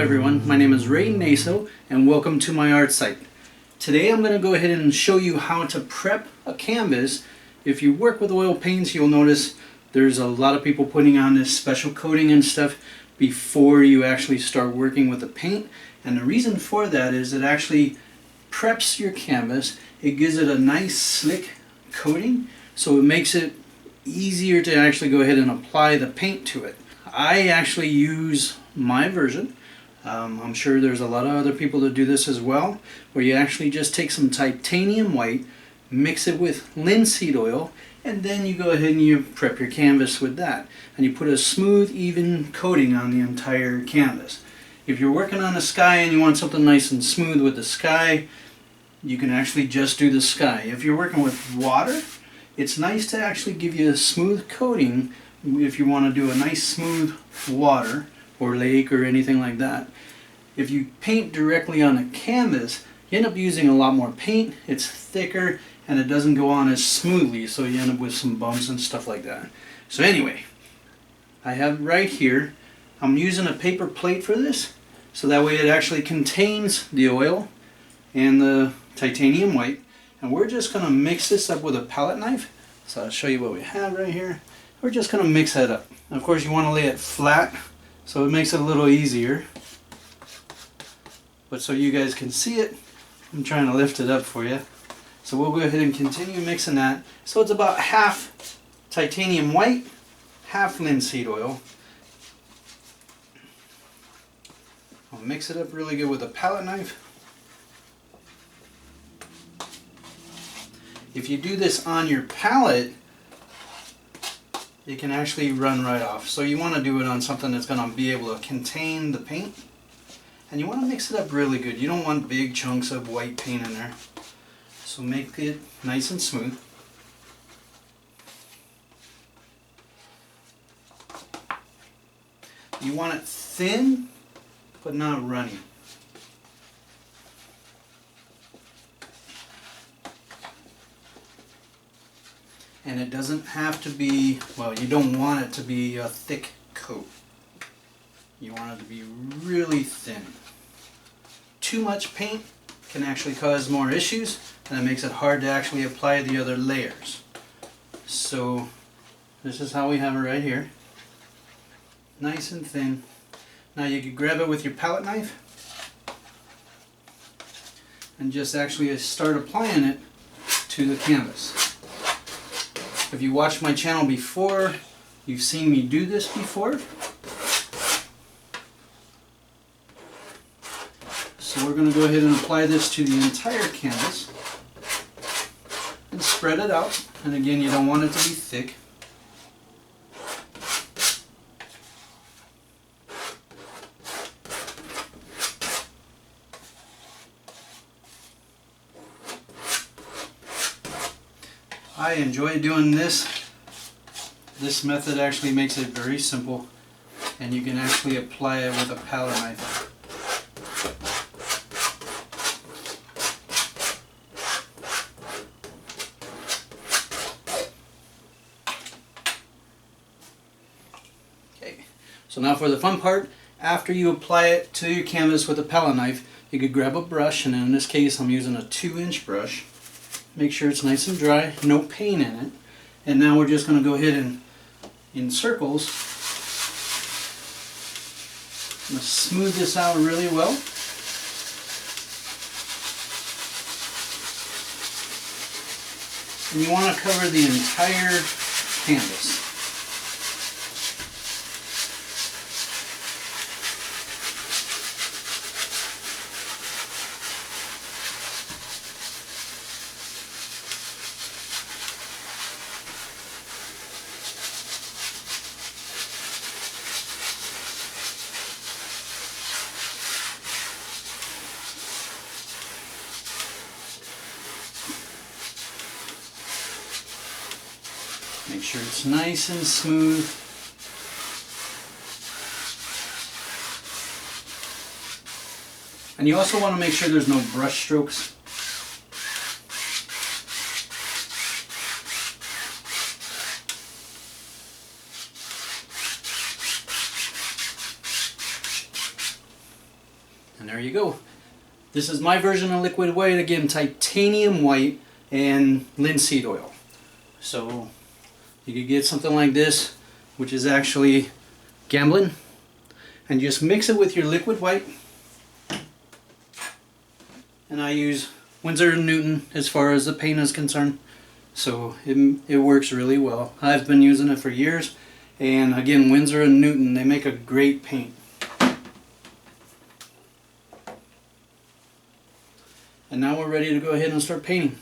everyone, my name is Naso and welcome to my art site. Today I'm going to go ahead and show you how to prep a canvas. If you work with oil paints, you'll notice there's a lot of people putting on this special coating and stuff before you actually start working with the paint, and the reason for that is it actually preps your canvas. It gives it a nice slick coating, so it makes it easier to actually go ahead and apply the paint to it. I actually use my version. I'm sure there's a lot of other people that do this as well, where you actually just take some titanium white, mix it with linseed oil, and then you go ahead and you prep your canvas with that. And you put a smooth, even coating on the entire canvas. If you're working on the sky and you want something nice and smooth with the sky, you can actually just do the sky. If you're working with water, it's nice to actually give you a smooth coating if you want to do a nice smooth water or lake or anything like that. If you paint directly on a canvas, you end up using a lot more paint, it's thicker, and it doesn't go on as smoothly, so you end up with some bumps and stuff like that. So anyway, I have right here, I'm using a paper plate for this, so that way it actually contains the oil and the titanium white. And we're just going to mix this up with a palette knife. So I'll show you what we have right here. We're just going to mix that up. And of course you want to lay it flat so it makes it a little easier. But so you guys can see it, I'm trying to lift it up for you. So we'll go ahead and continue mixing that. So it's about half titanium white, half linseed oil. I'll mix it up really good with a palette knife. If you do this on your palette, it can actually run right off. So you want to do it on something that's going to be able to contain the paint. And you want to mix it up really good. You don't want big chunks of white paint in there. So make it nice and smooth. You want it thin, but not runny. And it doesn't have to be, well, you don't want it to be a thick coat. You want it to be really thin. Too much paint can actually cause more issues, and it makes it hard to actually apply the other layers. So this is how we have it right here. Nice and thin. Now you can grab it with your palette knife and just actually start applying it to the canvas. If you watched my channel before, you've seen me do this before. So we're going to go ahead and apply this to the entire canvas and spread it out. And again, you don't want it to be thick. I enjoy doing this. This method actually makes it very simple, and you can actually apply it with a palette knife. Okay, so now for the fun part. After you apply it to your canvas with a palette knife, you could grab a brush, and in this case I'm using a 2-inch brush. Make sure it's nice and dry, no paint in it. And now we're just going to go ahead and, in circles, I'm going to smooth this out really well. And you want to cover the entire canvas. Make sure it's nice and smooth. And you also want to make sure there's no brush strokes. And there you go. This is my version of liquid white, again, titanium white and linseed oil. So you could get something like this, which is actually gambling, and just mix it with your liquid white. And I use Winsor & Newton as far as the paint is concerned, so it works really well. I've been using it for years, and again, Winsor & Newton, they make a great paint. And now we're ready to go ahead and start painting.